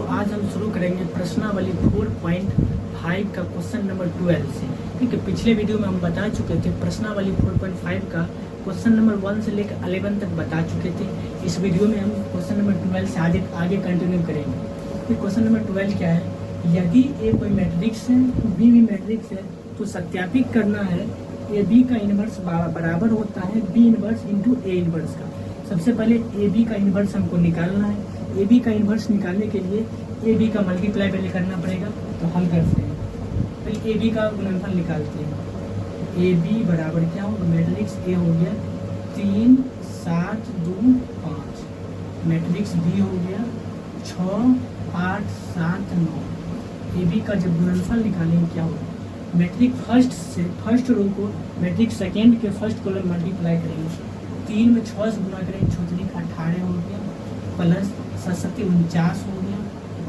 आज हम शुरू करेंगे प्रश्नावली 4.5 का क्वेश्चन नंबर 12 से। ठीक है, पिछले वीडियो में हम बता चुके थे प्रश्नावली 4.5 का क्वेश्चन नंबर 1 से लेकर 11 तक बता चुके थे। इस वीडियो में हम क्वेश्चन नंबर 12 से आगे कंटिन्यू करेंगे। फिर क्वेश्चन नंबर 12 क्या है, यदि ए कोई मैट्रिक्स है, बी भी मैट्रिक्स है, तो सत्यापित करना है ए बी का इनवर्स बराबर होता है B inverse into A inverse का। सबसे पहले ए बी का इनवर्स हमको निकालना है। ए बी का इनवर्स निकालने के लिए ए बी का मल्टीप्लाई पहले करना पड़ेगा, तो हल करते हैं। पहले ए बी का गुणनफल निकालते हैं। ए बी बराबर क्या होगा, मैट्रिक्स ए हो गया 3 7 2 5, मैट्रिक्स बी हो गया 6 8 7 9। ए बी का जब गुणनफल निकालेंगे क्या होगा, मैट्रिक फर्स्ट रो को मैट्रिक सेकेंड के फर्स्ट कॉलम मल्टीप्लाई करेंगे। 3 में 6 से गुना करेंगे, 6 18 हो गया, प्लस 7 49 हो गया।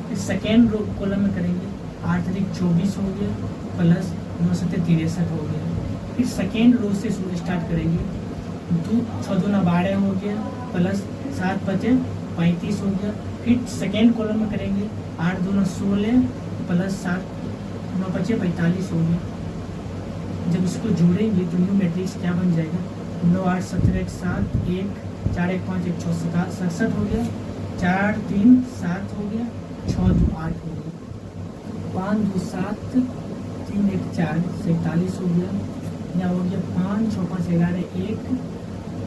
फिर सेकेंड रो कॉलम में करेंगे 8 24 हो गया, प्लस 9 7 63 हो गया। फिर सेकेंड रो से स्टार्ट करेंगे, 2 6 2 12 हो गया, प्लस 7 5 35 हो गया। फिर सेकेंड कॉलम में करेंगे 8 2 16, प्लस 7 9 5 45 हो गया। जब इसको जोड़ेंगे तो न्यू मैट्रिक्स क्या बन जाएगा, 9 8 17 1 7 1 4 1 5 1 6 67 हो गया, 4 3 7 हो गया, 6 2 8 हो गया, 5 2 7 3 1 4 47 हो गया। या हो गया 5 6 5 11 1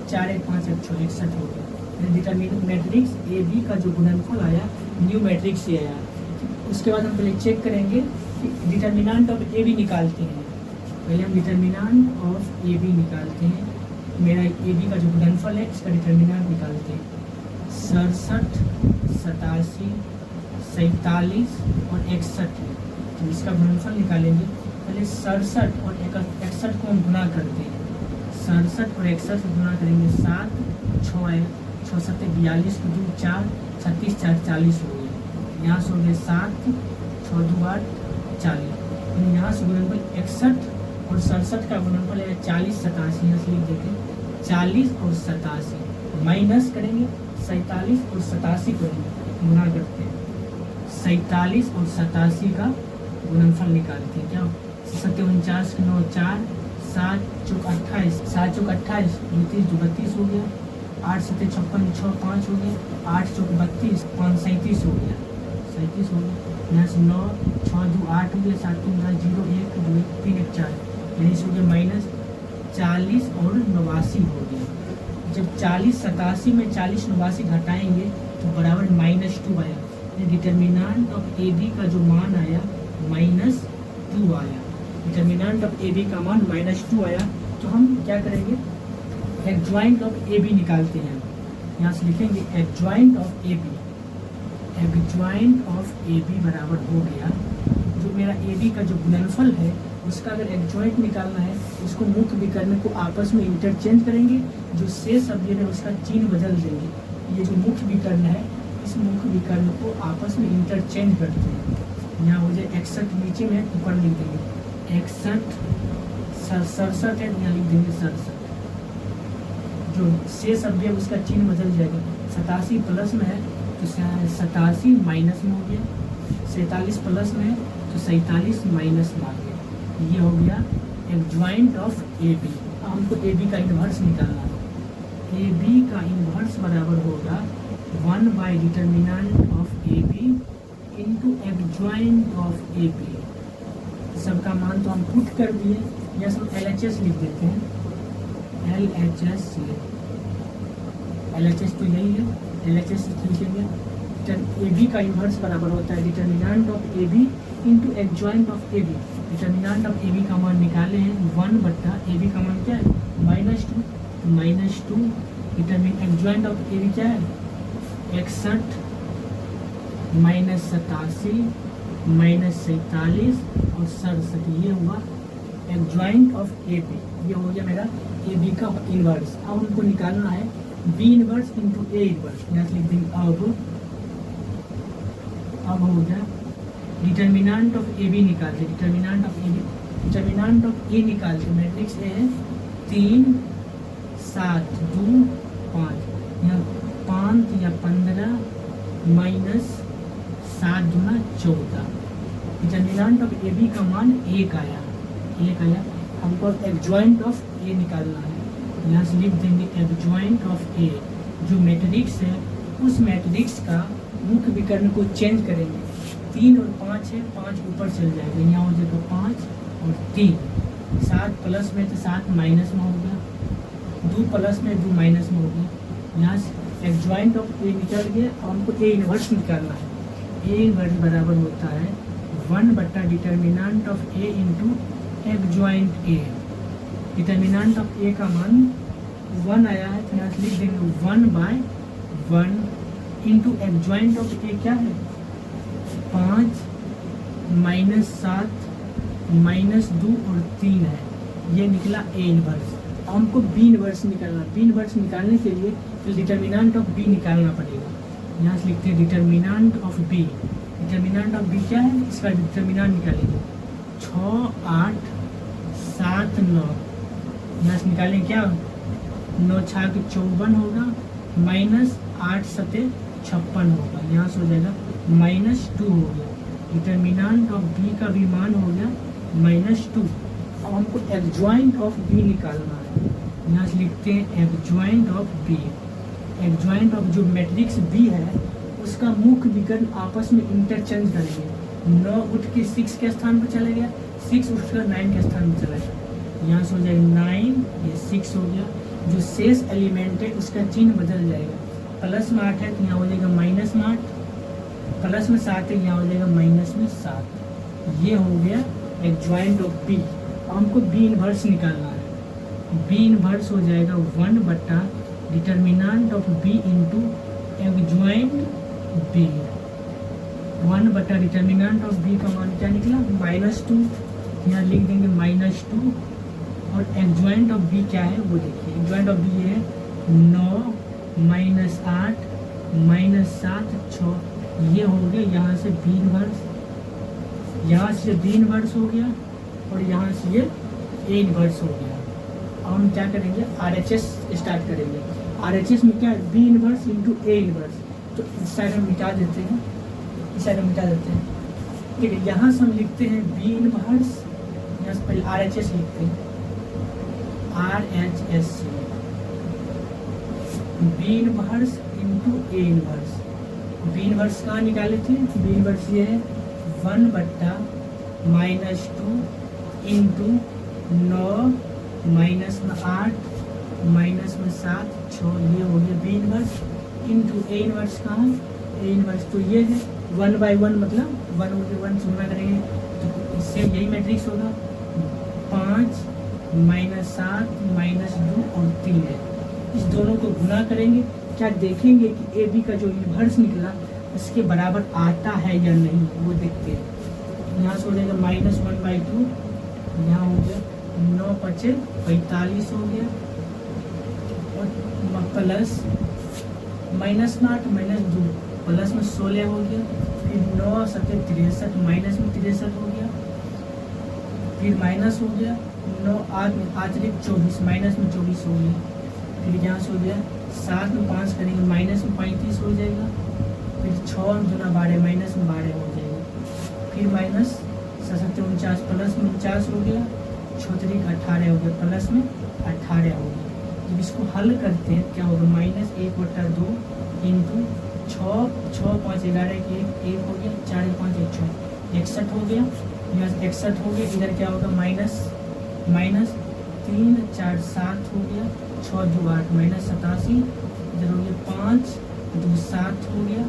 4 1 5 1 6 61 हो गया। डिटरमिनेंट मैट्रिक्स ए बी का जो गुणनफल आया न्यू मैट्रिक्स ये आया। उसके बाद हम पहले चेक करेंगे कि डिटरमिनेंट ऑफ ए बी निकालते हैं। पहले हम डिटरमिनेंट ऑफ ए बी निकालते हैं। मेरा ए बी का जो गुणनफल है इसका डिटरमिनेंट निकालते हैं। 67 87 47 और 61 है, तो इसका गुणनफल निकालेंगे। पहले 67 और 61 को हम गुना करते हैं। 67 और 61 को गुना करेंगे 7 6 6 7 42 2 4 36 4 40 हो गया। यहाँ से हो गए 7 6 2 8 40। यहाँ से गुणनफल 61 और 67 का गुणनफल है 40 87। यहाँ से लिख देते 40 और 87 माइनस करेंगे 47 और 87 को गुना करते हैं। 47 और 87 का गुणनफल निकालते हैं। क्या 7 49 9 4 7 चौक 28 7 चौक 28 29 32 हो गया, 8 7 56 6 5 हो गया, 8 चौक 32 5 37 हो गया, 37 हो गया। यहाँ से 9 6 2 8 हो गया, 7 3 0 1 2 3 1 4, यानी से हो गया माइनस 40 और 89 हो गया। जब 40 87 में 40 89 घटाएंगे तो बराबर -2 आया। डिटरमिनेंट ऑफ ए बी का जो मान आया -2 आया। डिटरमिनेंट ऑफ ए बी का मान -2 आया, तो हम क्या करेंगे, एडजॉइंट ऑफ ए बी निकालते हैं। यहाँ से लिखेंगे adjoint of A B. Adjoint of A B बराबर हो गया, जो मेरा ए बी का जो गुणनफल है उसका अगर एडजॉइंट निकालना है, उसको मुख्य विकर्ण को आपस में इंटरचेंज करेंगे, जो शेष अवयव है उसका चिन्ह बदल देंगे। ये जो मुख्य विकर्ण है, इस मुख्य विकर्ण को आपस में इंटरचेंज करते हैं। यहाँ हो जाए 61 नीचे में, ऊपर लिख देंगे 61 67 है, यहाँ लिख देंगे 67। जो शेष अवयव उसका चिन्ह बदल जाएगा। 87 प्लस में है तो 87 माइनस में हो गया, 47 प्लस में है तो 47 माइनस में आ गया। ये हो गया एडजॉइंट ऑफ ए बी। हमको ए बी का इन्वर्स निकालना है। ए बी का इन्वर्स बराबर होगा 1 by determinant of A B into adjoint of A B. सबका मान तो हम पुट कर दिए, या सब LHS लिख देते हैं। LHS तो यही है, LHS लिखेंगे। ए बी का इन्वर्स बराबर होता है determinant of A B into adjoint of A B. Determinant of A B का मान निकाले हैं 1 बट्टा ए बी का मान क्या है -2। Determinant adjoint of A B क्या है 61 -87 -47 और 67। ये हुआ एडजॉइंट ऑफ ए बी। ये हो गया मेरा ए बी का इन्वर्स। अब हमको निकालना है B inverse into A inverse. यहाँ से लिख देंगे अब हो गया डिटरमिनेंट ऑफ ए बी निकालते। डिटरमिनेंट ऑफ ए निकालते, मैट्रिक्स ए है 3 7 2 5, यहाँ 5 या 15 माइनस 7 दूना 14। डिटर्मिनेंट ऑफ ए बी का मान 1 आया। हमको एडजॉइंट ऑफ ए निकालना है। यहाँ से लिख देंगे एडजॉइंट ऑफ ए। जो मैट्रिक्स है उस मैट्रिक्स का मुख्य विकर्ण को चेंज करेंगे। 3 और 5 है, 5 ऊपर चल जाएगा, यहाँ हो जाएगा 5 और 3। 7 प्लस में तो 7 माइनस में हो गया, 2 प्लस में 2 माइनस में हो गया। यहाँ से एडजॉइंट ऑफ ए निकल गया और हमको ए इनवर्स निकालना है। ए इनवर्स बराबर होता है 1 बटा determinant of A into adjoint A. Determinant of A का मान 1 आया है, तो यहाँ से लिख देंगे 1/1 इंटू एडजॉइंट ऑफ ए क्या है 5 माइनस 7 माइनस 2 और 3 है। ये निकला ए इनवर्स। हमको बी इनवर्स निकालना। बी इनवर्स निकालने के लिए तो डिटर्मिनेंट ऑफ बी निकालना पड़ेगा। यहाँ से लिखते हैं determinant of B. Determinant of B क्या है, इसका डिटर्मिनेंट निकालेंगे 6 8 7 9। यहाँ से निकालें क्या 9 6 के 54 होगा माइनस 8 7 56 होगा। यहाँ से हो जाएगा -2 हो गया। डिटर्मिनेंट ऑफ बी का भी मान हो गया -2। अब हमको एडजॉइंट ऑफ बी निकालना है। यहाँ से लिखते हैं adjoint of B. Adjoint of जो मैट्रिक्स बी है उसका मुख्य विकर्ण आपस में इंटरचेंज करेंगे। 9 उठ के 6 के स्थान पर चला गया, 6 उठ कर 9 के स्थान पर चला गया। यहाँ से हो जाएगा 9, ये 6 हो गया। जो शेष एलिमेंट है उसका चिन्ह बदल जाएगा। प्लस में 8 है तो यहाँ हो जाएगा माइनस में 8, प्लस में 7 है यहाँ हो जाएगा माइनस में 7। ये हो गया एडजॉइंट ऑफ बी। हमको बी इनवर्स निकालना है। बी इनवर्स हो जाएगा 1 बटा determinant of B into adjoint B. 1 बटा डिटर्मिनेंट ऑफ बी का मान क्या निकला -2। यहाँ लिख देंगे -2 और एडजॉइंट ऑफ बी क्या है वो देखिए। एडजॉइंट ऑफ बी है 9 -8 -7 6। ये हो गया यहाँ से बी इनवर्स, यहाँ से बी इनवर्स हो गया और यहाँ से ये ए इनवर्स हो गया। अब हम क्या करेंगे RHS स्टार्ट करेंगे। RHS में क्या है B inverse into A inverse. तो इस साइड हम मिटा देते हैं, इस साइड हम मिटा देते हैं। ठीक है, यहाँ से हम लिखते हैं बी इनवर्स। यहाँ से पहले RHS लिखते हैं, RHS B inverse into A inverse. B inverse कहाँ निकाले थे, बी इनवर्स ये है 1 बट्टा -2 इंटू 9 माइनस में 8 माइनस में 7 6। ये हो गया B inverse into A inverse कहाँ है, ए इनवर्स तो ये है 1/1 मतलब 1 हो गया, 1 से गुणा करेंगे तो इससे यही मैट्रिक्स होगा 5 -7 -2 और 3 है। इस दोनों को गुना करेंगे, क्या देखेंगे कि ए बी का जो इन्वर्स निकला इसके बराबर आता है या नहीं, वो देखते हैं। यहाँ से हो जाएगा -1/2, यहाँ हो गया 9 × 45 हो गया और प्लस -8 -2 प्लस में 16 हो गया, फिर 9 7 63 माइनस में 63 हो गया, फिर माइनस हो गया 9 8 24 माइनस में 24 हो गया, फिर यहाँ से हो गया 7 में 5 करेंगे माइनस में 35 हो जाएगा, फिर 6 दूना 12 माइनस में 12 हो जाएगा, फिर माइनस 7 49 प्लस में 49 हो गया, 6 18 हो गया, प्लस में 18 हो गया। जब इसको हल करते हैं क्या होगा -1/2 इंटू 6 5 11 के 1 हो गया, 4 5 1 6 61 हो गया, यहाँ 61 हो गया, इधर क्या होगा माइनस 3 4 7 हो गया, 6 2 8 -87, इधर हो गया 5 2 7 हो गया,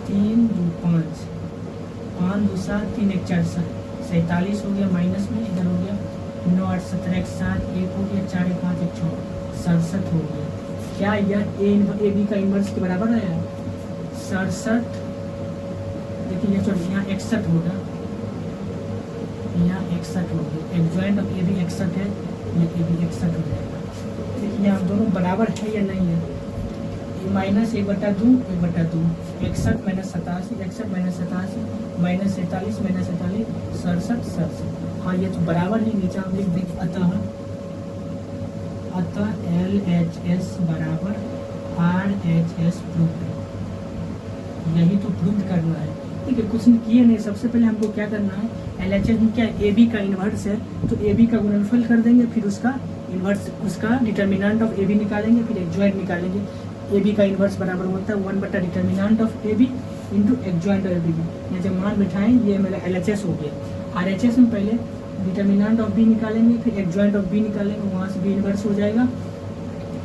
3 2 5 5 2 7 3 1 4 47 हो गया, माइनस में इधर हो गया 9 8 17 1 7 1 हो गया, 4 5 1 6 67 हो गया। क्या यह ए बी का इन्वर्स के बराबर आया 67? देखिए यहाँ 61 होगा, यहाँ 61 हो गया, एडजॉइंट ऑफ ए बी 61 है, ये ए बी 61 हो जाएगा। देखिए यहाँ दोनों बराबर है या नहीं है, -1/2 1/2 61 - 87 61 - 87 -47 -47 67। हाँ ये तो बराबर है, नीचे हम लिख दें अतः LHS बराबर RHS प्रूफ। यही तो प्रूफ करना है। तो ठीक है, कुछ नहीं किए नहीं। सबसे पहले हमको क्या करना है, LHS में क्या है, AB का इन्वर्स है तो AB का गुणनफल कर देंगे, फिर उसका इन्वर्स, उसका डिटर्मिनेंट ऑफ AB निकालेंगे, फिर एडजॉइंट निकालेंगे। AB का इन्वर्स बराबर होता है 1 बटा determinant of AB into adjoint of AB। यहाँ जब मान बिठाएं, ये मेरा LHS हो गया। RHS में पहले डिटर्मिनेंट ऑफ B निकालेंगे, फिर एडजॉइंट ऑफ B निकालेंगे, वहाँ से B इन्वर्स हो जाएगा,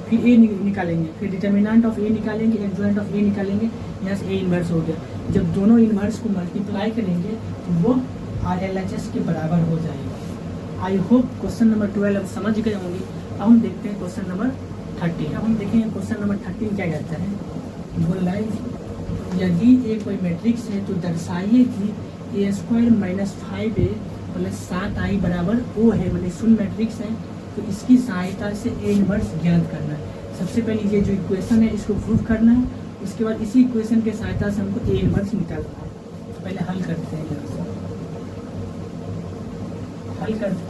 फिर A निकालेंगे, फिर डिटर्मिनेंट ऑफ A निकालेंगे, एडजॉइंट ऑफ A निकालेंगे, यहाँ से A इन्वर्स हो गया। जब दोनों इन्वर्स को मल्टीप्लाई करेंगे तो वो RLHS के बराबर हो जाएगा। आई होप क्वेश्चन नंबर 12 अब समझ गए होंगे। अब हम देखते हैं क्वेश्चन नंबर 13। अब हम देखेंगे क्वेश्चन नंबर 13 क्या कहता है। बोल रहा है यदि A कोई मैट्रिक्स है तो दर्शाइए कि A² minus 5A plus 7I बराबर O है, मतलब शून्य मैट्रिक्स है, तो इसकी सहायता से A इन्वर्स ज्ञात करना है। सबसे पहले ये जो इक्वेशन है इसको प्रूव करना है, उसके बाद इसी इक्वेशन के सहायता से हमको A इन्वर्स निकालना है। तो पहले हल करते हैं यहाँ से।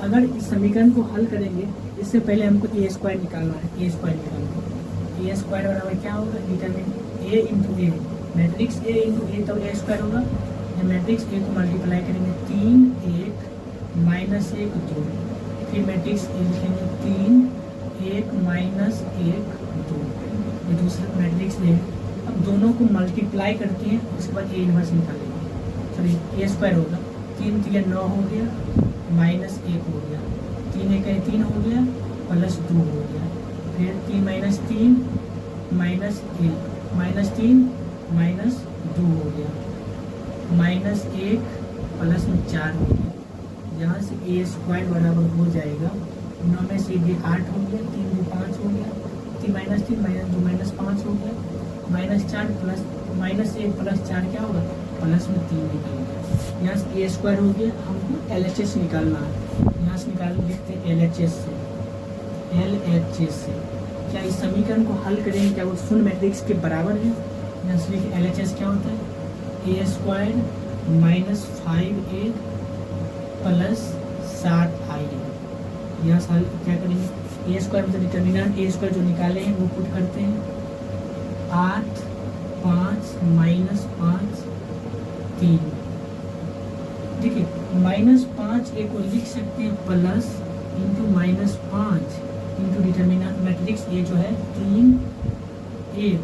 अगर इस समीकरण को हल करेंगे, इससे पहले हमको A² निकालना है। A² निकालना है, A² बराबर क्या होगा, determine A into A, matrix A into A तो A² होगा। मैट्रिक्स A को मल्टीप्लाई करेंगे 3 1 माइनस 1 2, फिर मैट्रिक्स A लिखेंगे 3 1 माइनस 1 2, ये दूसरा मैट्रिक्स A। अब दोनों को मल्टीप्लाई करते हैं, उसके बाद A इन्वर्स निकालेंगे। सॉरी A² होगा, 3 3 9 हो गया, माइनस 1 हो गया, 3 1 3 हो गया, प्लस 2 हो गया, फिर 3 माइनस 3 माइनस 1 माइनस 3 माइनस 2 हो गया, माइनस 1 प्लस में 4 हो गया। यहाँ से A² बराबर हो जाएगा 9 में से 8 हो गया, 3 2 5 हो गया, 3 माइनस 3 माइनस 2 माइनस 5 हो गया, माइनस 4 प्लस माइनस 1 प्लस 4 क्या होगा, प्लस में 3 निकल गया। यहाँ से A² हो गया, हमको LHS निकालना है। यहाँ से निकाल लिखते हैं LHS से। क्या इस समीकरण को हल करेंगे, क्या वो शून्य मैट्रिक्स के बराबर है। यहाँ से लिखे LHS क्या होता है, A² minus 5A plus 7I। यहाँ से हल क्या करेंगे, A² मतलब डिटर्मिनेंट A² जो निकाले हैं वो पुट करते हैं, 8 5 माइनस 5 3। देखिए -5 A को लिख सकते हैं plus into -5 into determinant matrix A जो है 3 1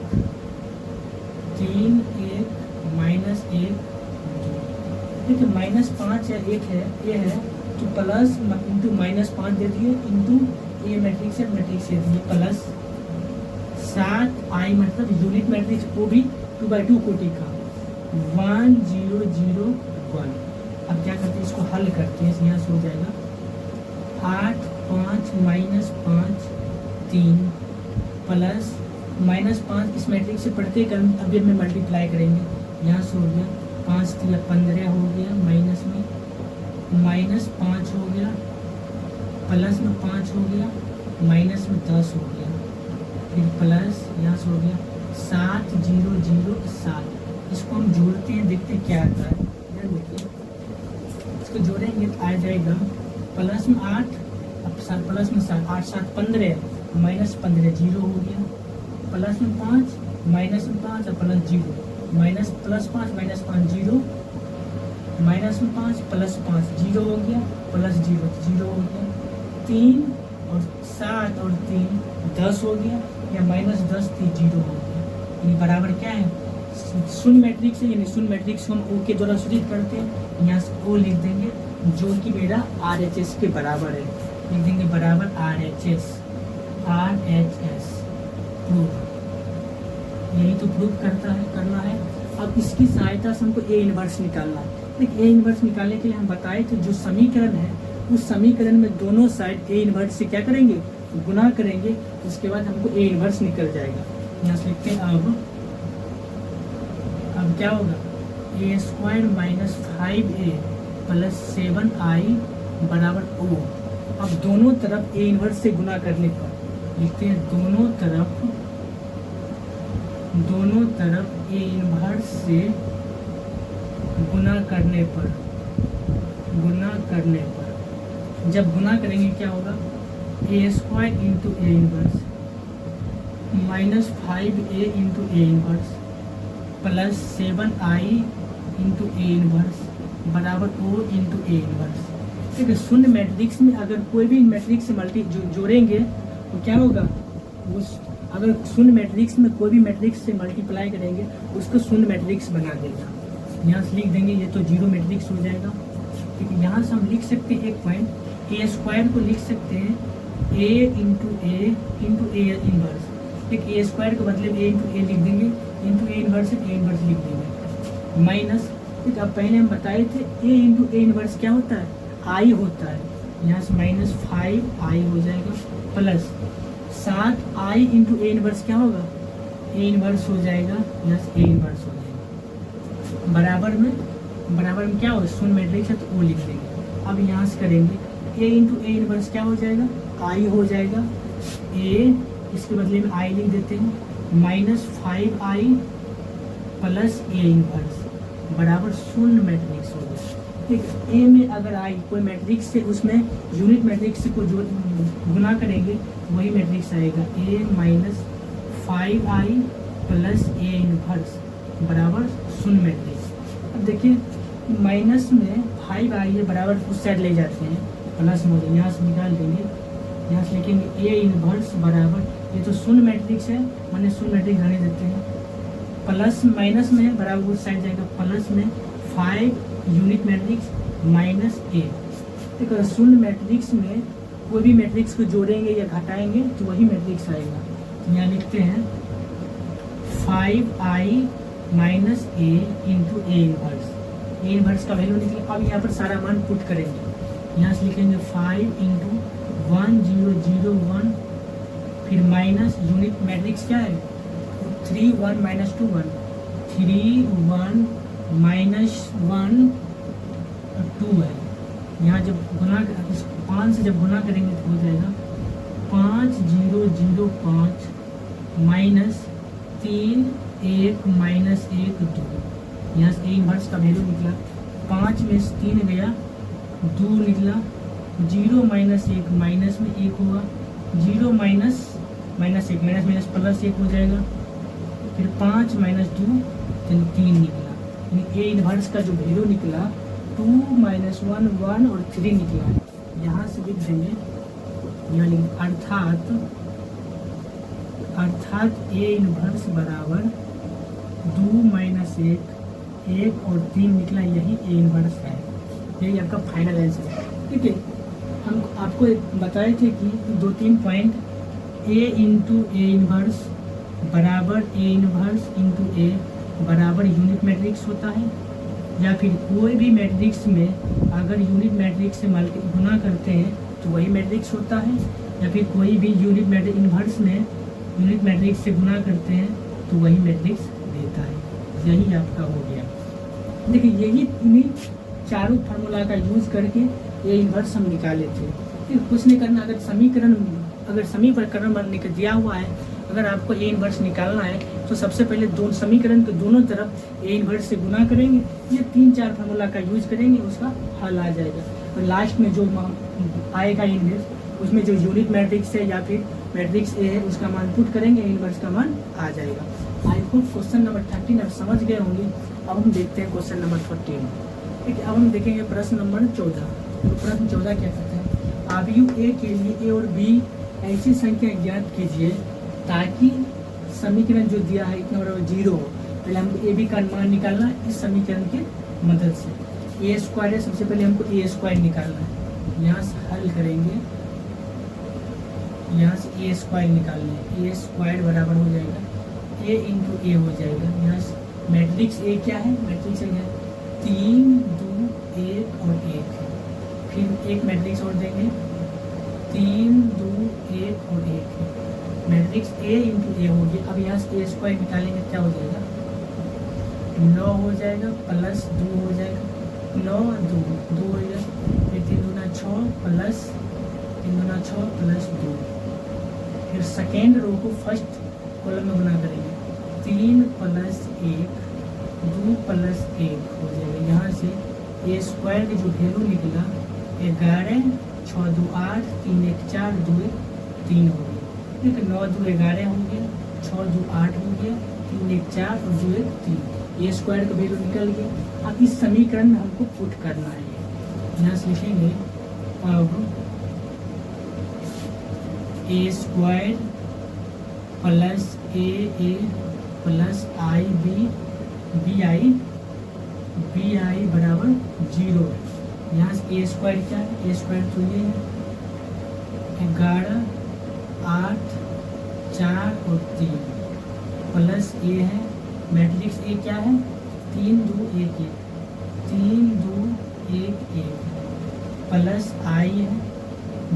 माइनस 1 2। देखिए -5 या 1 है A है तो प्लस इंटू -5 दे दिए इंटू A मैट्रिक्स है, मैट्रिक्स दे दिए प्लस 7I मतलब यूनिट मैट्रिक्स वो भी 2/2 कोटि का 1 0 0 1। अब क्या करते हैं, इसको हल करते हैं। यहाँ से हो जाएगा 8 5 माइनस 5 3 प्लस -5 इस मैट्रिक्स से प्रत्येक अवयव में मल्टीप्लाई करेंगे। यहाँ से हो गया 5 3 15 हो गया, माइनस में -5 हो गया, प्लस में 5 हो गया, माइनस में 10 हो गया, फिर प्लस यहाँ से हो गया 7 0 0 7। इसको हम जोड़ते हैं, देखते हैं क्या आता है। देखिए इसको जोड़ेंगे तो आ जाएगा प्लस में 8 प्लस में 7 8 7 15 माइनस 15 0 हो गया, प्लस में 5 माइनस में 5 और plus 0 minus plus 5 minus 5 0 minus में 5 प्लस 5 0 हो गया, प्लस 0 0 हो गया, 3 और 7 और 3 10 हो गया, या -10 थी 0 हो गया। यानी बराबर क्या है, शून्य मैट्रिक्स है, यानी शून्य मैट्रिक्स को हम O के द्वारा सूचित करते हैं। यहाँ से O लिख देंगे जो कि मेरा RHS के बराबर है, लिख देंगे बराबर RHS प्रूफ। यही तो प्रूफ करना है। अब इसकी सहायता से हमको A इन्वर्स निकालना है। देखिए A इन्वर्स निकालने के लिए हम बताए थे जो समीकरण है उस समीकरण में दोनों साइड A इन्वर्स से क्या करेंगे, गुना करेंगे, उसके बाद हमको A इन्वर्स निकल जाएगा। यहाँ से लिखते हैं अब क्या होगा, A² minus 5A plus 7I बराबर O। अब दोनों तरफ A इन्वर्स से गुना करने पर लिखते हैं दोनों तरफ A इन्वर्स से गुना करने पर जब गुना करेंगे क्या होगा, A² into A inverse minus 5A into A inverse plus 7I into A inverse बराबर ओ इंटू ए इनवर्स। ठीक है, शून्य मैट्रिक्स में अगर कोई भी मैट्रिक्स से जोड़ेंगे तो क्या होगा, उस अगर शून्य मैट्रिक्स में कोई भी मैट्रिक्स से मल्टीप्लाई करेंगे उसको शून्य मैट्रिक्स बना देगा। यहाँ से लिख देंगे, ये तो जीरो मैट्रिक्स हो जाएगा। ठीक है, यहाँ से हम लिख सकते हैं एक पॉइंट ए स्क्वायर को लिख सकते हैं ए इंटू ए इनवर्स। ठीक, ए स्क्वायर के बदले ए इंटू ए लिख देंगे, इंटू ए इनवर्स लिख देंगे माइनस। ठीक, अब पहले हम बताए थे ए इंटू ए इनवर्स क्या होता है, आई होता है। यहाँ से -5i हो जाएगा plus 7i into A inverse क्या होगा, ए इनवर्स हो जाएगा, यहाँ से ए इनवर्स हो जाएगा। बराबर में क्या हो, शून्य मैट्रिक्स है तो ओ लिख देंगे। अब यहाँ से करेंगे ए इंटू ए इनवर्स क्या हो जाएगा, आई हो जाएगा, ए इसके बदले में आई लिख देते हैं, -5i प्लस ए इनवर्स बराबर शून्य मैट्रिक्स हो गया। ठीक, ए में अगर आई कोई मैट्रिक्स से उसमें यूनिट मैट्रिक्स को जो गुना करेंगे वही मैट्रिक्स आएगा, ए -5i प्लस ए इनवर्स बराबर शून्य मैट्रिक्स। अब देखिए माइनस में 5i है बराबर उस साइड ले जाते हैं, प्लस में यहाँ से निकाल देंगे, यहाँ से लिखेंगे ए इनवर्स बराबर, ये तो शून्य मैट्रिक्स है मैंने शून्य मैट्रिक्स रहने देते हैं, प्लस माइनस में है बराबर उस साइड जाएगा, प्लस में 5 यूनिट मैट्रिक्स माइनस ए। ठीक है, शून्य मैट्रिक्स में कोई भी मैट्रिक्स को जोड़ेंगे या घटाएंगे तो वही मैट्रिक्स आएगा। यहाँ लिखते हैं 5i minus A into A inverse, A inverse का वैल्यू निकले। अब यहाँ पर सारा मान पुट करेंगे, यहाँ से लिखेंगे 5 इंटू 1001 फिर माइनस यूनिट मैट्रिक्स क्या है 3 1 माइनस 2 1 3 1 माइनस 1 2 है। यहाँ जब गुना 5 से जब गुना करेंगे तो हो जाएगा 5005 माइनस 3 1 माइनस 1 2। यहाँ से ए इनवर्स का वैल्यू निकला, 5 में से 3 गया 2 निकला, 0 माइनस 1 माइनस में 1 होगा, 0 माइनस 1 माइनस प्लस 1 हो जाएगा, फिर 5 माइनस 2 3 निकला। ए इनवर्स का जो वैल्यू निकला 2 -1 1 और 3 निकला है। यहाँ से लिख देंगे, यहाँ लिख अर्थात ए इनवर्स बराबर 2 - 1 और 3 निकला, यही ए इनवर्स है, यही आपका फाइनल आंसर है। ठीक है, हम आपको बताए थे कि 2-3 point A into A inverse बराबर ए इनवर्स इंटू ए बराबर यूनिट मैट्रिक्स होता है, या फिर कोई भी मैट्रिक्स में अगर यूनिट मैट्रिक्स से गुना करते हैं तो वही मैट्रिक्स होता है, या फिर कोई भी यूनिट मैट्रिक्स इनवर्स में यूनिट मैट्रिक्स से गुना करते हैं तो वही मैट्रिक्स देता है। यही आपका हो गया। देखिए यही इन्हीं चारों फार्मूला का यूज़ करके ये इनवर्स हम निकाले थे। फिर कुछ नहीं करना, अगर समीकरण दिया हुआ है, अगर आपको ए इनवर्स निकालना है तो सबसे पहले समीकरण के दोनों तरफ ए इनवर्स से गुना करेंगे, ये 3-4 फार्मूला का यूज करेंगे, उसका हल आ जाएगा। और लास्ट में जो आएगा इनवर्स, उसमें जो यूनिट मैट्रिक्स है या फिर मैट्रिक्स ए है उसका मान पुट करेंगे, इनवर्स का मान आ जाएगा। आई होप क्वेश्चन नंबर 13 आप समझ गए होंगे। अब हम देखते हैं क्वेश्चन नंबर 14। ठीक है, अब हम देखेंगे प्रश्न नंबर 14। तो प्रश्न 14 क्या कहते हैं, आव्यूह ए के लिए ए और बी ऐसी संख्या ज्ञात कीजिए ताकि समीकरण जो दिया है इतना बराबर 0 हो। पहले हमको ए बी का मान निकालना है इस समीकरण के मदद से। ए स्क्वायर है, सबसे पहले हमको ए स्क्वायर निकालना है, यहाँ से हल करेंगे, यहाँ से ए स्क्वायर निकालना है, ए स्क्वायर बराबर हो जाएगा ए इंटू ए हो जाएगा। यहाँ से मैट्रिक्स ए क्या है, मैट्रिक्स ए है 3 2 1 और 1 है, फिर एक मैट्रिक्स और देंगे 3 2 1 और 1 है, मैट्रिक्स ए इंटू ए होगी। अब यहाँ से ए स्क्वायर निकालेंगे क्या हो जाएगा 9 हो जाएगा प्लस 2 हो जाएगा, 9 2 हो जाएगा, फिर 3 दूना 6 प्लस 3 दूना 6 प्लस 2। फिर सेकेंड रो को फर्स्ट कॉलम में गुना करेंगे, 3 प्लस 1 2 प्लस 1 हो जाएगा। यहाँ से ए स्क्वायर की जो वैल्यू निकला 11 6 2 8 3 1 4 2 1 3 हो गया। ठीक है, 9 2 11 हो गया, 6 2 8 हो गया, 3 1 4 और 2 1 3। ए स्क्वायर का वैल्यू निकल गया। अब इस समीकरण में हमको पुट करना है, यहाँ से लिखेंगे अब A square plus A plus I B I बराबर 0 है। यहाँ से ए स्क्वायर क्या है, ए स्क्वायर तो ये है 11 8 4 और 3 प्लस ए है मैट्रिक्स ए क्या है 3 2 1 1 3 2 1 1 प्लस आई है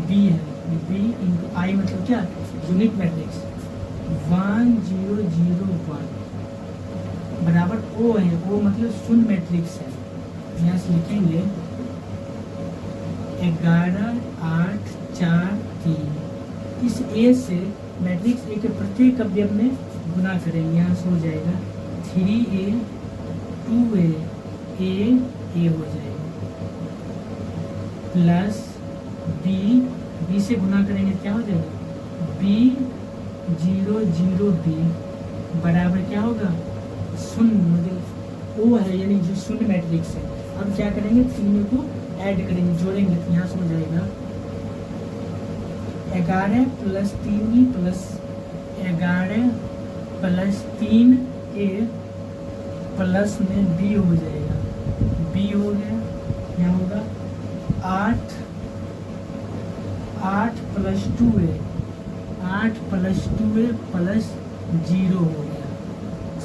बी है बी इंटू आई मतलब क्या यूनिट मैट्रिक्स 1 0 0 1 बराबर ओ है, ओ मतलब शून्य मैट्रिक्स है। यहाँ से लिखेंगे 11 8 4 3। इस ए से मैट्रिक्स ए के प्रत्येक अवयव में गुना करेंगे, यहाँ से हो जाएगा 3a 2a a हो जाएगा प्लस बी से गुना करेंगे क्या हो जाएगा b 0 0 b बराबर क्या होगा शून्य, मतलब ओ है यानी जो शून्य मैट्रिक्स है। अब क्या करेंगे तीनों को ऐड करेंगे, जोड़ेंगे तो यहाँ से हो जाएगा 11 plus 3 plus 11 plus 3a plus में b हो जाएगा, b हो गया। यहाँ होगा 8 plus 2a 8 plus 2a plus 0 हो गया।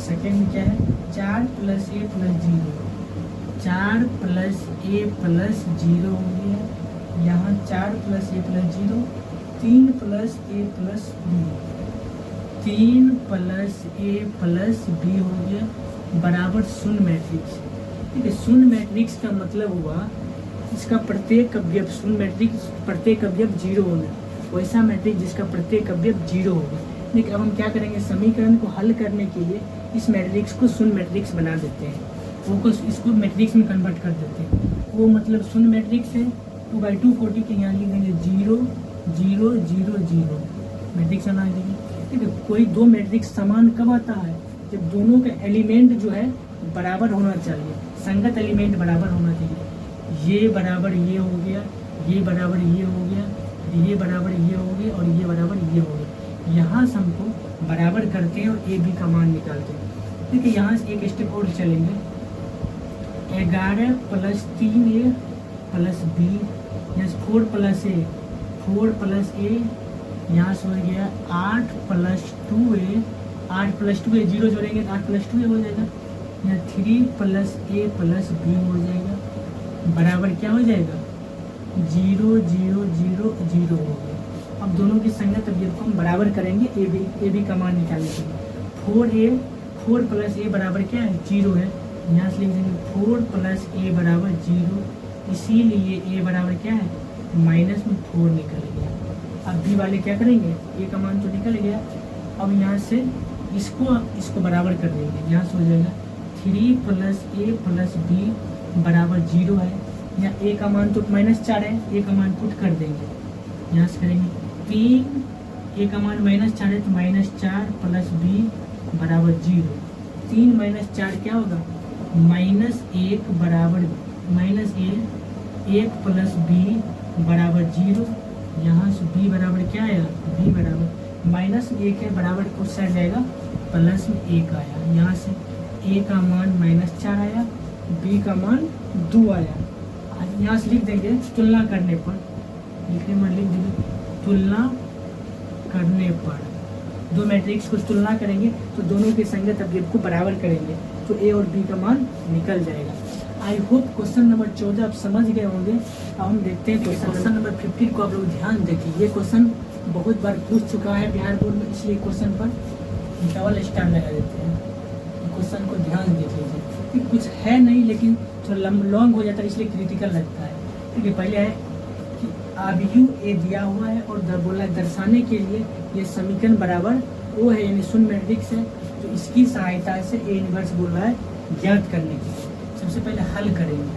सेकेंड क्या है 4 plus a plus 0 4 plus a plus 0 हो गया। यहाँ 4 plus a plus 0 3 plus a plus b 3 plus a plus b हो गया बराबर शून्य मैट्रिक्स। ठीक है, शून्य मैट्रिक्स का मतलब हुआ इसका प्रत्येक अवयव शून्य मैट्रिक्स प्रत्येक अवयव 0 होना, वैसा मैट्रिक्स जिसका प्रत्येक अवयव 0 होगा। लेकिन अब हम क्या करेंगे समीकरण को हल करने के लिए इस मैट्रिक्स को शून्य मैट्रिक्स बना देते हैं, वो को इसको मैट्रिक्स में कन्वर्ट कर देते हैं। वो मतलब शून्य मैट्रिक्स है 2/240 के यहाँ लिख देंगे 0 0 0 0 मैट्रिक्स बना देंगे। ठीक है, कोई दो मैट्रिक्स समान कब आता है जब दोनों का एलिमेंट जो है बराबर होना चाहिए, संगत एलिमेंट बराबर होना चाहिए। ये बराबर ये हो गया, ये बराबर ये हो गया, ये बराबर ये हो गया और ये बराबर ये हो गया। यहाँ से हमको बराबर करते हैं और ए बी का मान निकालते हैं। ठीक है, यहाँ से एक स्टेप और चलेंगे 11 प्लस 3a प्लस b यहाँ से 4 प्लस a यहाँ से हो गया 8 प्लस 2a 0 जोड़ेंगे तो 8 प्लस 2a हो जाएगा। यहाँ 3 प्लस a प्लस b हो जाएगा बराबर क्या हो जाएगा 0 0 0 0 हो गया। अब दोनों की संगत अवयव को हम बराबर करेंगे ए बी का मान निकालने के लिए 4 प्लस a बराबर क्या है 0 है। यहाँ से लिख देंगे 4 प्लस a बराबर 0, इसीलिए a बराबर क्या है माइनस में 4 निकल गया। अब b वाले क्या करेंगे a का मान तो निकल गया। अब यहाँ से इसको बराबर कर देंगे, यहाँ से हो जाएगा 3 प्लस a प्लस b बराबर 0 है। यहाँ a का मान तो -4 है, a का मान पुट कर देंगे, यहाँ से करेंगे 3 a का मान -4 है तो -4 प्लस b बराबर 0। 3 - 4 क्या होगा -1 बराबर -1 प्लस b बराबर 0। यहाँ से b बराबर क्या आया b बराबर -1 है बराबर उस साइड जाएगा प्लस में 1 आया। यहाँ से a का मान -4 आया, b का मान 2 आया। यहाँ से लिख देंगे तुलना करने पर, लिखने में लिख देंगे तुलना करने पर दो मैट्रिक्स को तुलना करेंगे तो दोनों के संगत अवयव को बराबर करेंगे तो ए और बी का मान निकल जाएगा। आई होप क्वेश्चन नंबर 14 आप समझ गए होंगे। अब हम देखते हैं क्वेश्चन नंबर 15 को। आप लोग ध्यान देखिए, ये क्वेश्चन बहुत बार पूछ चुका है बिहार बोर्ड में, इसलिए क्वेश्चन पर डबल स्टार लगा देते हैं। क्वेश्चन को ध्यान देख लीजिए, कुछ है नहीं लेकिन थोड़ा लॉन्ग हो जाता है इसलिए क्रिटिकल लगता है। ठीक है, पहले है कि आबियू ए दिया हुआ है और बोला दर्शाने के लिए ये समीकरण बराबर ओ है यानी शून्य मैट्रिक्स है, तो इसकी सहायता से ए इनवर्स बोल रहा है ज्ञात करने के लिए। सबसे पहले हल करेंगे,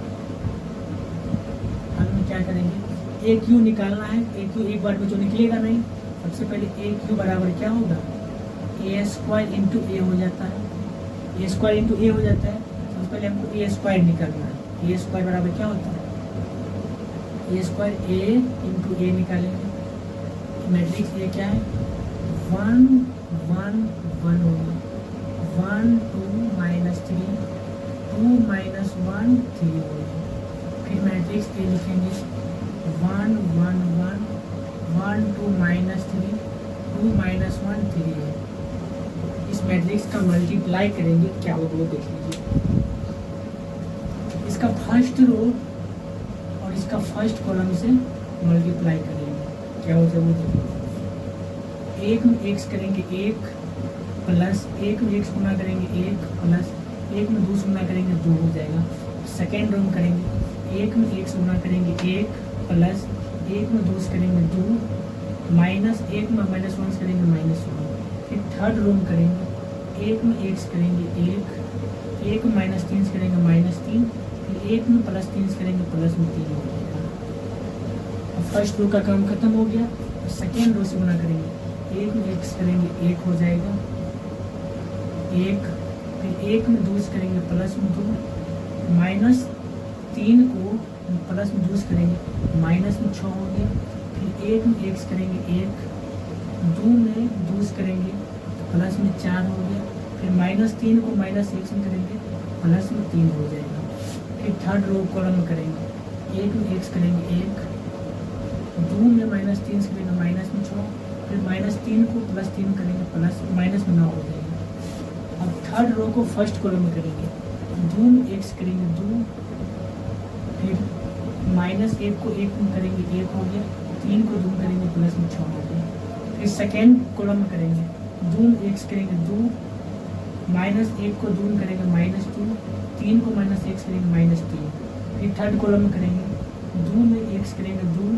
हल में क्या करेंगे ए क्यू निकालना है। ए क्यू एक बार में तो निकलेगा नहीं, सबसे पहले ए क्यू बराबर क्या होगा ए स्क्वायर इंटू ए हो जाता है ए स्क्वायर इंटू ए हो जाता है। सबसे पहले हमको ए स्क्वायर निकालना है। ए स्क्वायर बराबर क्या होता है, ए स्क्वायर ए इंटू ए निकालेंगे। मैट्रिक्स ए क्या है, 1 1 1 होगा, 1 2 माइनस 3 2 माइनस 1 3 होगा। फिर मैट्रिक्स ए लिखेंगे 1 1 1 1 2 माइनस 3 2 माइनस 1 3 है। इस मैट्रिक्स का मल्टीप्लाई करेंगे क्या होगा वो देख लीजिए। इसका फर्स्ट रो और इसका फर्स्ट कॉलम से मल्टीप्लाई करेंगे क्या हो जाएगा वो देखिए। एक में एक्स करेंगे 1 प्लस एक में एक्स गुना करेंगे 1 प्लस एक में 2 गुना करेंगे 2 हो जाएगा। सेकेंड रो में करेंगे एक में एक्स गुना करेंगे 1 प्लस एक में 2 करेंगे 2 माइनस एक में माइनस 1 करेंगे -1। फिर थर्ड रो में करेंगे एक में एक्स करेंगे 1 एक में माइनस 3 करेंगे -3 फिर एक में प्लस 3 करेंगे प्लस में 3 हो जाएगा। अब फर्स्ट रो का काम खत्म हो गया। सेकेंड रो से गुना करेंगे एक में एक्स करेंगे 1 हो जाएगा 1 फिर एक में 2 करेंगे प्लस में 2 -3 को प्लस में 2 करेंगे माइनस में 6 हो गया। फिर एक में एक्स करेंगे 1 2 में 2 करेंगे प्लस में 4 हो गया। फिर -3 को -1 में करेंगे प्लस में 3 हो जाएगा। फिर थर्ड रो कॉलम में करेंगे एक में एक्स करेंगे 1 2 में -3 करेंगे माइनस में 6 फिर -3 को +3 करेंगे प्लस माइनस में 9 हो जाएगा। अब थर्ड रो को फर्स्ट कॉलम में करेंगे 2 में एक्स करेंगे 2 फिर -1 को 1 में करेंगे 1 हो गया 3 को 2 करेंगे प्लस में 6 हो गया। फिर सेकेंड कॉलम में करेंगे 2 में एक्स करेंगे 2 -1 को 2 में करेंगे -2 3 को -1 करेंगे -3। फिर थर्ड कॉलम में करेंगे 2 में एक्स करेंगे 2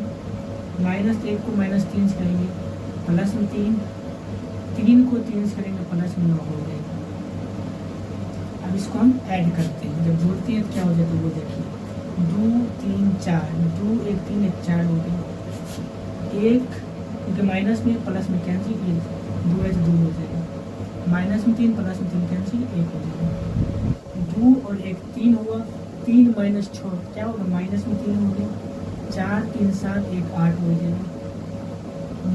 -1 को -3 करेंगे प्लस में 3 को 3 करेंगे प्लस में 9 हो जाएगा। अब इसको हम ऐड करते हैं, जब जोड़ते हैं तो क्या हो जाता है वो देखिए 2 3 4 2 1 3 1 4 हो गया 1 क्योंकि माइनस में प्लस में कैंसिल 2 है तो 2 हो जाएगा माइनस में 3 प्लस में 3 कैंसिल 1 हो जाएगा 2 और 1 3 हुआ 3 माइनस 6 क्या होगा माइनस में 3 हो गया 4 3 7 1 8 हो जाएगा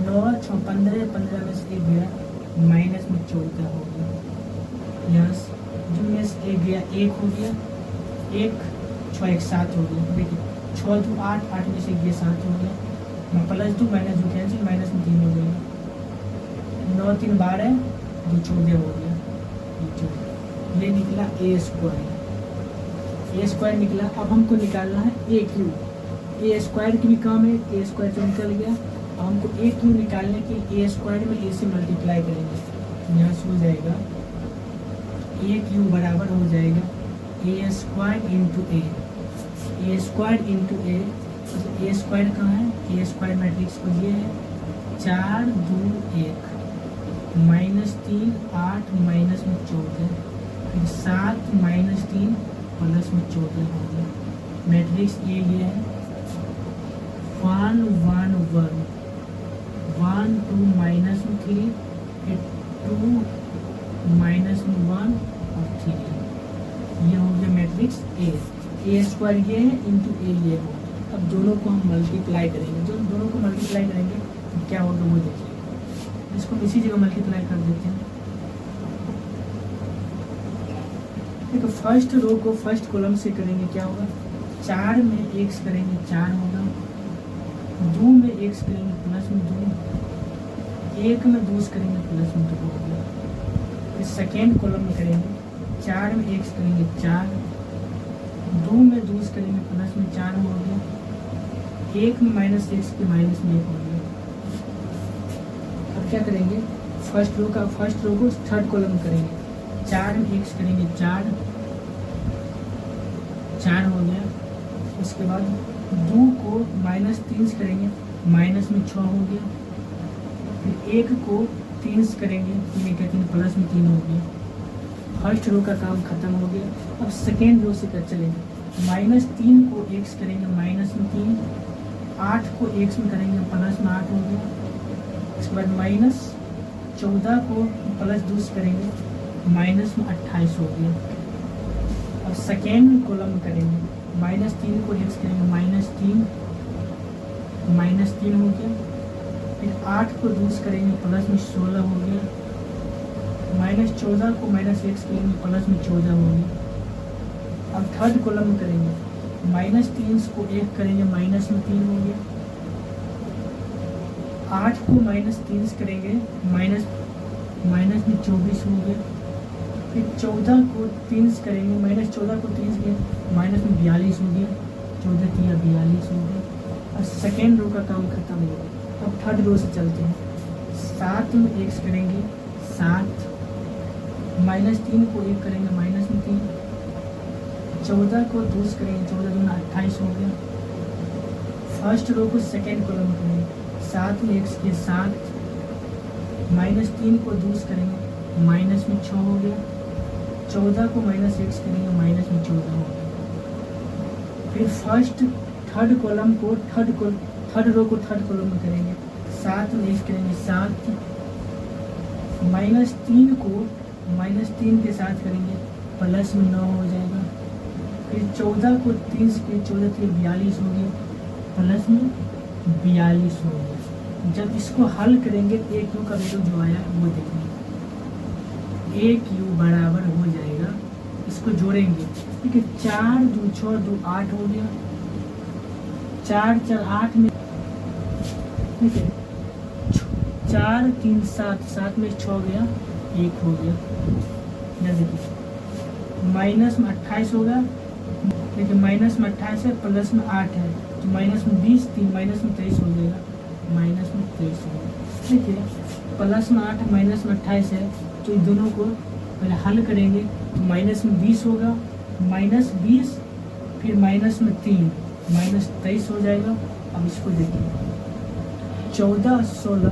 9 6 15 15 में से 1 गया माइनस में 14 हो गया यस जो में से 1 गया 1 हो गया 1 6 1 7 हो गया। देखिए 6 2 8 8 में से 1 गया 7 हो गया +2 -2 कैंसिल माइनस में 3 हो गया 9 3 12 2 14 हो गया। ये निकला ए स्क्वायर निकला। अब हमको निकालना है ए क्यू। ए स्क्वायर की भी काम है ए स्क्वायर तो निकल गया। अब हमको ए क्यू निकालने के ए स्क्वायर में ए से मल्टीप्लाई करेंगे यहाँ से हो जाएगा ए क्यू बराबर हो जाएगा ए स्क्वायर इंटू ए स्क्वायर इंटू ए स्क्वायर कहाँ है ए स्क्वायर मैट्रिक्स को ये है 4 2 1 -3 8 माइनस में 14 फिर 7 -3 प्लस में 14 हो गया। मैट्रिक्स ये है 1 1 1 1 2 माइनस में 3 फिर 2 माइनस में 1 और 3 ये हो गया मैट्रिक्स ए स्क्वायर ये है इंटू ए ये हो। अब दोनों को हम मल्टीप्लाई करेंगे जो दोनों को मल्टीप्लाई करेंगे तो क्या होगा वो देखिए। इसको इसी जगह मल्टीप्लाई कर देते हैं। देखो फर्स्ट रो को फर्स्ट कॉलम से करेंगे क्या होगा 4 में एक्स करेंगे 4 होगा 2 में एक्स करेंगे प्लस में 2 1 में 2 करेंगे प्लस में 2 होगा। फिर सेकेंड कॉलम में करेंगे 4 में एक्स करेंगे 4 2 में 2 करेंगे प्लस में 4 हो गया 1 में -6 के माइनस में 1 हो गया। अब क्या करेंगे फर्स्ट रो को थर्ड कॉलम में करेंगे 4 में एक्स करेंगे 4 हो गया। उसके बाद 2 को -3 करेंगे माइनस में 6 हो गया। फिर 1 को 3 करेंगे 3 प्लस में 3 हो गया। फर्स्ट रो का काम खत्म हो गया। अब सेकेंड रो से कर चलेंगे -3 को एक्स करेंगे माइनस में 3 8 को एक्स में करेंगे प्लस में 8 हो गया। इसके बाद -14 को +2 करेंगे माइनस में 28 हो गया। अब सेकेंड कॉलम करेंगे, -3 को एक्स करेंगे, -3 हो गया। फिर 8 को दूस करेंगे, प्लस में 16 हो गया। -14 को -x करेंगे, प्लस में 14 हो गया। अब थर्ड कॉलम करेंगे, -3 को 1 करेंगे, माइनस में 3 हो गया। 8 को -3 करेंगे, माइनस में 24 हो गया। फिर 14 को 3 करेंगे, -14 को 3 के माइनस में 42 हो गया। 14 3 42 हो गया। और सेकेंड रो का काम खत्म हो गया। अब थर्ड रो से चलते हैं। 7 में x करेंगे, 7, -3 को 1 करेंगे, माइनस में 3। 14 को 2 करेंगे, 14 दूना 28 हो गया। फर्स्ट रो को सेकेंड कॉलम करेंगे, 7 में x के 7, -3 को 2 करेंगे, माइनस में 6 हो गया। 14 को -x करेंगे, माइनस में 14 हो गया। फिर थर्ड रो को थर्ड कॉलम में करेंगे, 7 में x करेंगे, 7, -3 को -3 के साथ करेंगे, प्लस में 9 हो जाएगा। फिर 14 को 3 के 14 के 42 हो गया, प्लस में 42 हो गया। जब इसको हल करेंगे ए क्यू का वैल्यू जो आया वो देखेंगे, ए क्यू बराबर हो जाएगा, इसको जोड़ेंगे, ठीक है। 4 2 6 2 8 हो गया। 4 4 8 में, ठीक है। 4 3 7, 7 में 6 गया, 1 हो गया। या देखिए माइनस में 28 होगा, देखिए माइनस में 28 है, प्लस में 8 है, तो माइनस में 20, 3 माइनस में 23 हो जाएगा, माइनस में 23 होगा। ठीक है, प्लस में 8 माइनस में 28 है, तो इन दोनों को पहले हल करेंगे, तो माइनस में 20 होगा, -20, फिर माइनस में 3, माइनस 23 हो जाएगा। अब इसको देखिए 14 16,